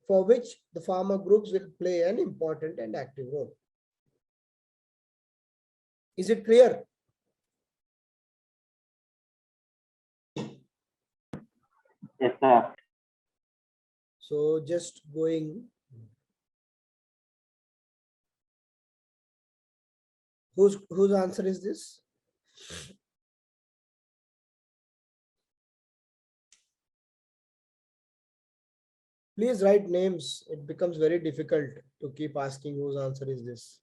for which the farmer groups will play an important and active role. Is it clear? Yes, sir. So just going, whose answer is this? Please write names. It becomes very difficult to keep asking whose answer is this.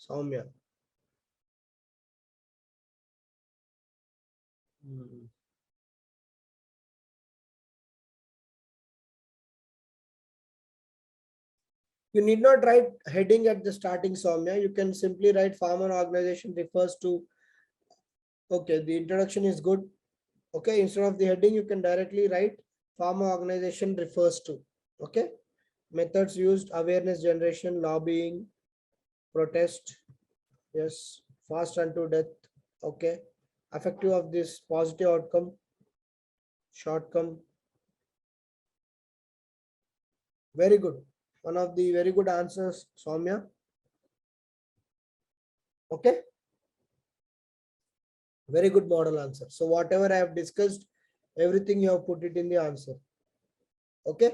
Soumya. You need not write heading at the starting, Soumya. You can simply write farmer organization refers to. Okay, the introduction is good. Okay, instead of the heading, you can directly write farmer organization refers to. Okay, methods used: awareness generation, lobbying, protest. Yes, fast unto death. Okay, effective of this positive outcome, shortcome. Very good. One of the very good answers, Soumya. Okay. Very good model answer. So whatever I have discussed, everything you have put it in the answer. Okay.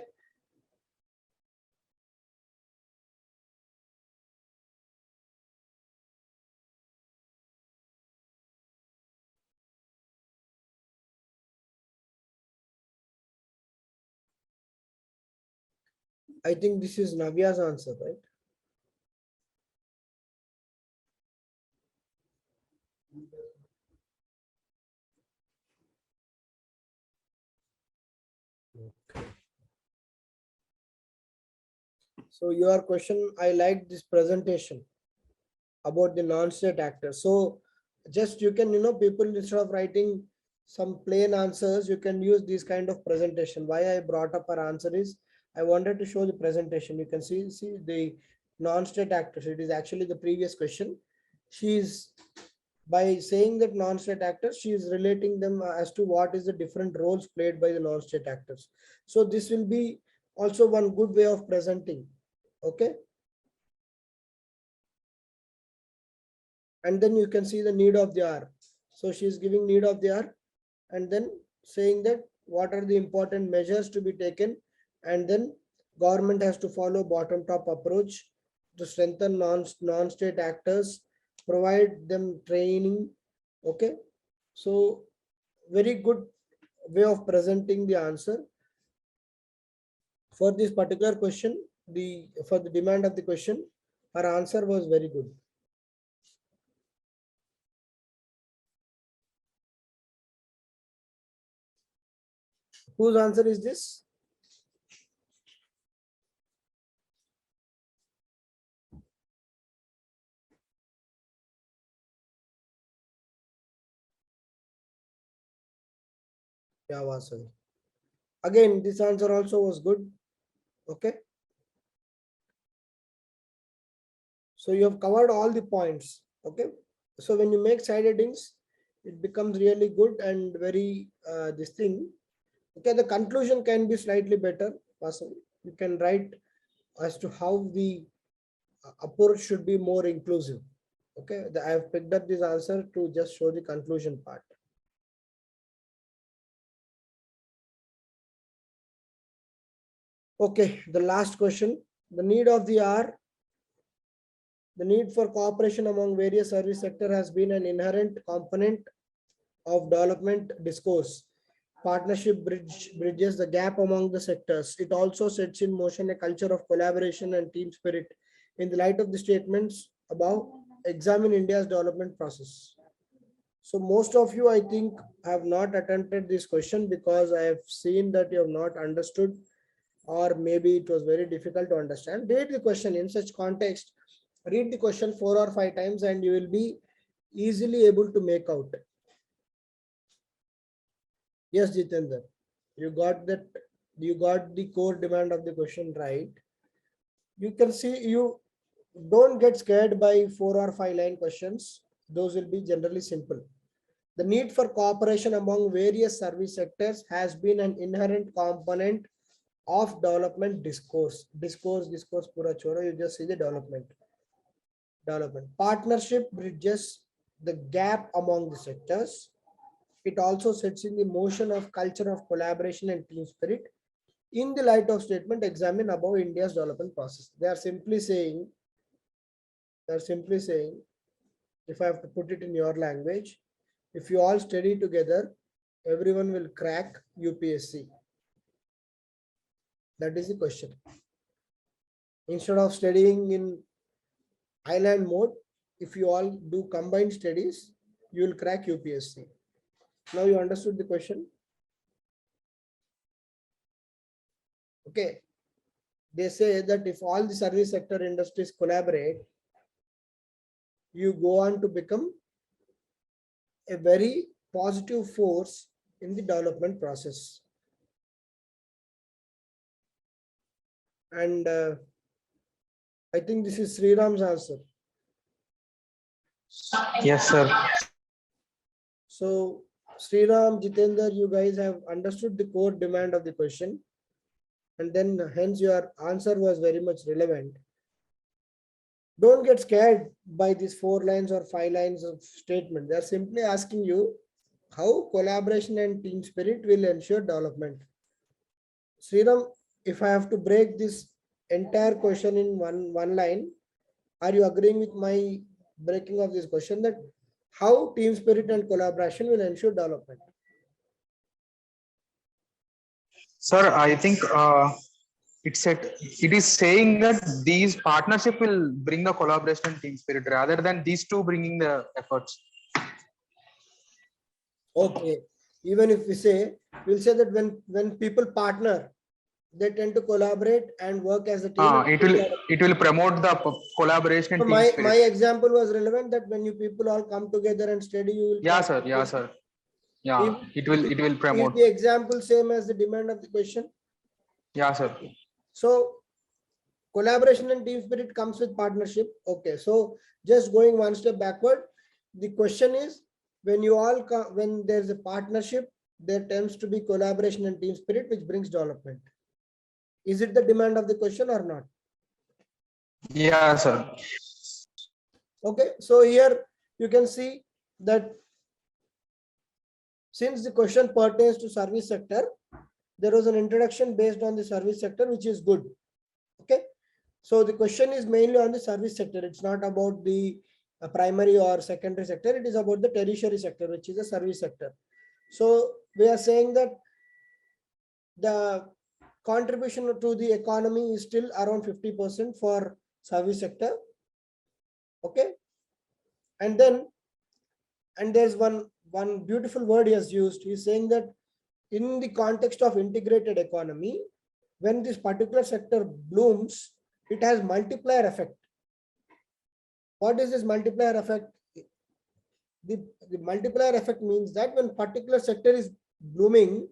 I think this is Navya's answer, right? Okay. So your question, I like this presentation. about the non-state actors. So just you can, people instead of writing some plain answers, you can use this kind of presentation. Why I brought up our answer is I wanted to show the presentation. You can see the non-state actors. It is actually the previous question. She is, by saying that non-state actors, she is relating them as to what is the different roles played by the non-state actors. So this will be also one good way of presenting. Okay. And then you can see the need of the hour. So she is giving need of the hour and then saying that what are the important measures to be taken, and then government has to follow bottom-top approach to strengthen non-state actors, provide them training. Okay, so very good way of presenting the answer for this particular question. For the demand of the question, her answer was very good. Whose answer is this? Yeah, Vasavi. Again, this answer also was good. Okay. So you have covered all the points. Okay. So when you make side headings, it becomes really good and very this thing. Okay. The conclusion can be slightly better. Vasavi. You can write as to how the approach should be more inclusive. Okay. I have picked up this answer to just show the conclusion part. Okay, the last question. The need of the hour. The need for cooperation among various service sectors has been an inherent component of development discourse. Partnership bridges the gap among the sectors. It also sets in motion a culture of collaboration and team spirit. In the light of the statements above, examine India's development process. So most of you, I think, have not attempted this question because I have seen that you have not understood, or maybe it was very difficult to understand. Read the question in such context. Read the question 4 or 5 times and you will be easily able to make out. Yes, Jitendra, you got that. You got the core demand of the question right. You can see, you don't get scared by 4 or 5 line questions. Those will be generally simple. The need for cooperation among various service sectors has been an inherent component of development discourse. Discourse, pura chora, you just see the development. Partnership bridges the gap among the sectors. It also sets in the motion of culture of collaboration and team spirit. In the light of statement, examine above India's development process. They are simply saying, if I have to put it in your language, if you all study together, everyone will crack UPSC. That is the question. Instead of studying in island mode, if you all do combined studies, you will crack UPSC. Now you understood the question? Okay. They say that if all the service sector industries collaborate, you go on to become a very positive force in the development process. And I think this is Sriram's answer. Yes, sir. So Sriram, Jitendra, you guys have understood the core demand of the question, and then hence your answer was very much relevant. Don't get scared by these 4 lines or 5 lines of statement. They are simply asking you how collaboration and team spirit will ensure development. Sriram, if I have to break this entire question in one line, are you agreeing with my breaking of this question, that how team spirit and collaboration will ensure development? Sir, I think it is saying that these partnership will bring the collaboration and team spirit rather than these two bringing the efforts. Okay. Even if we say, we'll say that when people partner, they tend to collaborate and work as a team. It will promote the collaboration and So team spirit. my example was relevant that when you people all come together and study, you will. Yeah, sir. Yeah, sir. Yeah, it will promote. Is the example same as the demand of the question? Yeah, sir. So collaboration and team spirit comes with partnership. Okay, so just going one step backward, the question is when you all come, when there's a partnership, there tends to be collaboration and team spirit, which brings development. Is it the demand of the question or not? Yeah, sir. Okay, so here you can see that since the question pertains to service sector, there was an introduction based on the service sector, which is good. Okay, so the question is mainly on the service sector. It's not about the primary or secondary sector. It is about the tertiary sector, which is the service sector. So we are saying that the contribution to the economy is still around 50% for service sector. Okay, and then there's one beautiful word he has used. He's saying that in the context of integrated economy, when this particular sector blooms, it has multiplier effect. What is this multiplier effect? The multiplier effect means that when particular sector is blooming,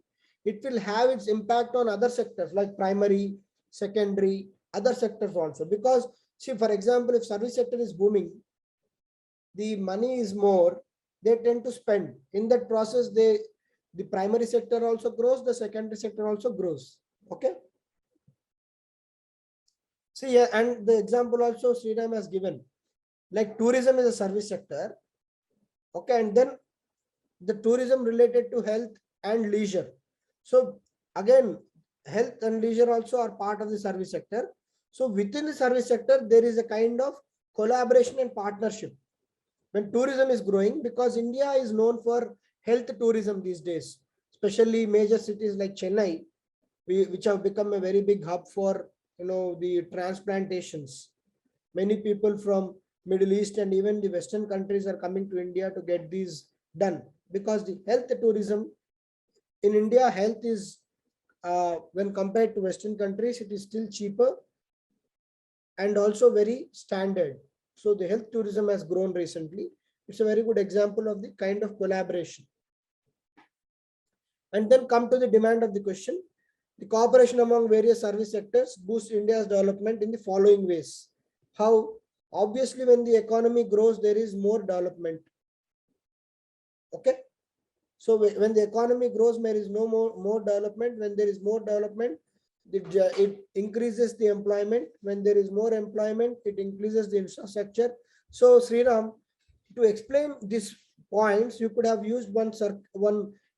it will have its impact on other sectors like primary, secondary, other sectors also. Because see, for example, if service sector is booming, the money is more, they tend to spend. In that process, the primary sector also grows, the secondary sector also grows. Okay. See, yeah, and the example also Sriram has given, like tourism is a service sector. Okay, and then the tourism related to health and leisure. So again, health and leisure also are part of the service sector. So within the service sector, there is a kind of collaboration and partnership. When tourism is growing, because India is known for health tourism these days, especially major cities like Chennai, which have become a very big hub for the transplantations. Many people from Middle East and even the Western countries are coming to India to get these done, because the health tourism in India, health is when compared to Western countries, it is still cheaper and also very standard. So the health tourism has grown recently. It's a very good example of the kind of collaboration. And then come to the demand of the question. The cooperation among various service sectors boosts India's development in the following ways. How? Obviously, when the economy grows, there is more development. Okay. So when the economy grows, there is no more development. When there is more development, it increases the employment. When there is more employment, it increases the infrastructure. So Sriram, to explain these points, you could have used one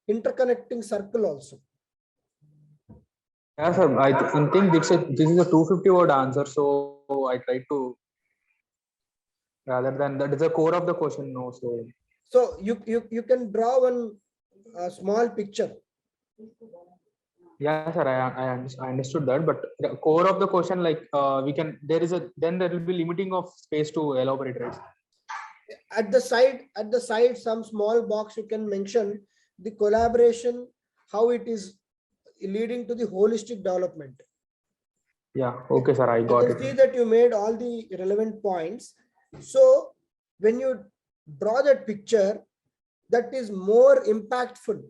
interconnecting circle also. Yeah, sir. I think this is a 250 word answer. So I tried to, rather than that is the core of the question. No, so you can draw one small picture. Yeah, sir. I understood that, but the core of the question, like we can, there will be limiting of space to elaborate, right? At the side, some small box you can mention the collaboration, how it is leading to the holistic development. Yeah. Okay, sir. I got it. See that you made all the relevant points. So when you draw that picture, that is more impactful.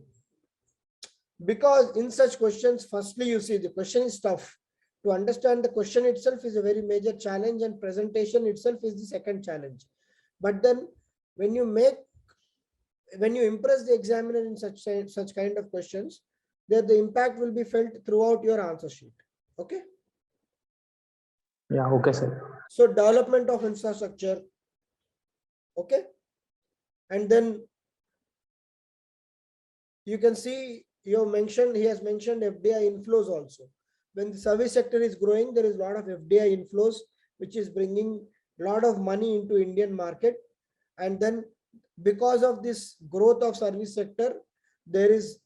Because in such questions, firstly, you see the question is tough. To understand the question itself is a very major challenge, and presentation itself is the second challenge. But then when you impress the examiner in such kind of questions, that the impact will be felt throughout your answer sheet. Okay. Yeah. Okay, sir. So development of infrastructure. Okay. And then you can see he has mentioned FDI inflows also. When the service sector is growing, there is a lot of FDI inflows, which is bringing a lot of money into Indian market. And then because of this growth of service sector, there is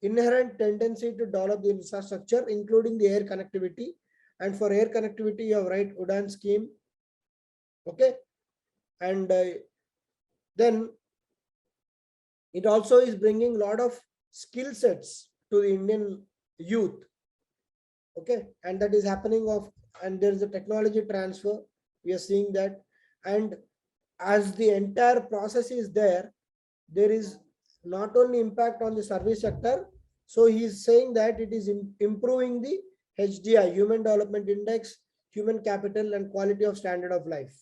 inherent tendency to develop the infrastructure, including the air connectivity. And for air connectivity, you have right UDAN scheme. Okay. And then it also is bringing a lot of skill sets to the Indian youth. Okay, and that is happening and there is a technology transfer. We are seeing that, and as the entire process is there is not only impact on the service sector. So he is saying that it is improving the HDI, Human Development Index, human capital, and quality of standard of life.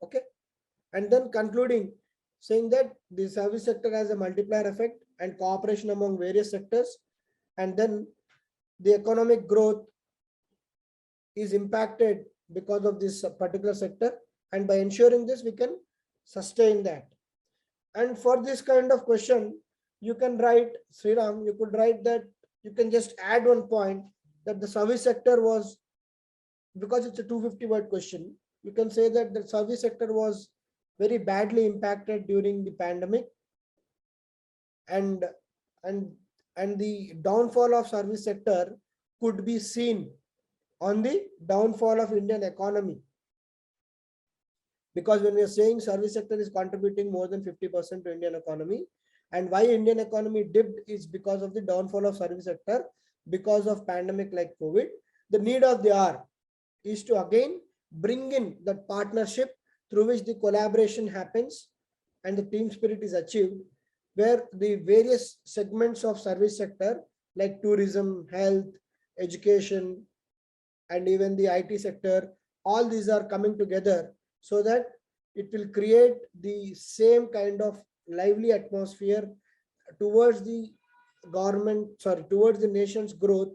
Okay, and then concluding, saying that the service sector has a multiplier effect and cooperation among various sectors, and then the economic growth is impacted because of this particular sector, and by ensuring this we can sustain that. And for this kind of question, you can write, Sriram, you could write that, you can just add one point that the service sector was, because it's a 250 word question, you can say that the service sector was very badly impacted during the pandemic, and the downfall of service sector could be seen on the downfall of Indian economy. Because when we are saying service sector is contributing more than 50% to Indian economy, and why Indian economy dipped is because of the downfall of service sector, because of pandemic like COVID. The need of the hour is to again bring in that partnership through which the collaboration happens and the team spirit is achieved, where the various segments of service sector like tourism, health, education, and even the IT sector, all these are coming together so that it will create the same kind of lively atmosphere towards the towards the nation's growth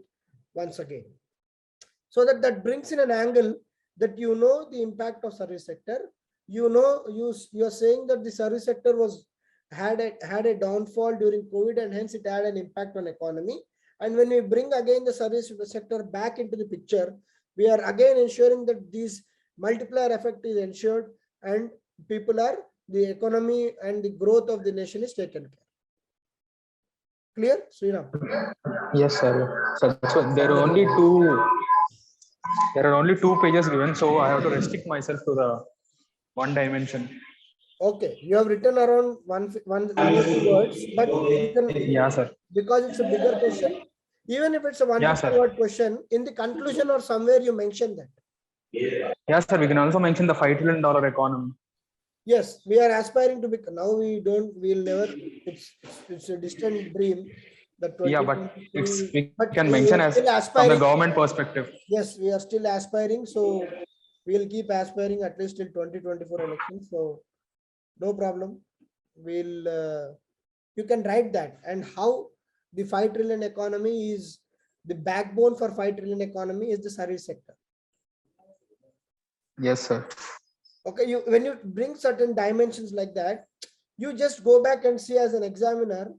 once again. So that brings in an angle that the impact of service sector. You're saying that the service sector had a downfall during COVID, and hence it had an impact on economy. And when we bring again the service sector back into the picture, we are again ensuring that this multiplier effect is ensured and the economy and the growth of the nation is taken care. Clear, Sriram? Yes, sir. So that's what, there are only two pages given, so I have to restrict myself to the one dimension. Okay, you have written around 180 words, but you can, Yeah, sir. because it's a bigger question, even if it's a 150 word question, in the conclusion or somewhere you mention that. Yes, sir. We can also mention the $5 trillion economy. Yes, we are aspiring to be. Now we'll never. It's a distant dream. Yeah, but we can we mention are as still from the aspiring. government perspective. Yes, we are still aspiring. So we'll keep aspiring at least till 2024 elections. So no problem. You can write that, and how the 5 trillion economy is the backbone for 5 trillion economy is the service sector. Yes, sir. Okay, when you bring certain dimensions like that, you just go back and see as an examiner,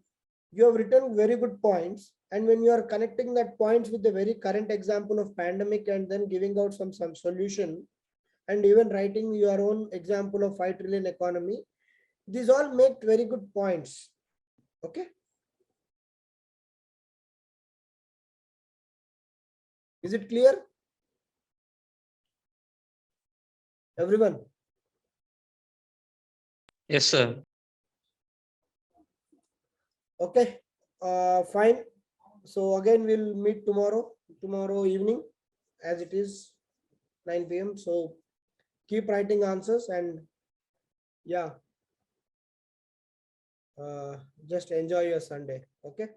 you have written very good points. And when you are connecting that points with the very current example of pandemic and then giving out some solution and even writing your own example of 5 trillion economy, these all make very good points. Okay. Is it clear? Everyone? Yes, sir. Okay, fine. So again, we'll meet tomorrow evening, as it is 9 p.m. So keep writing answers, and yeah, just enjoy your Sunday. Okay.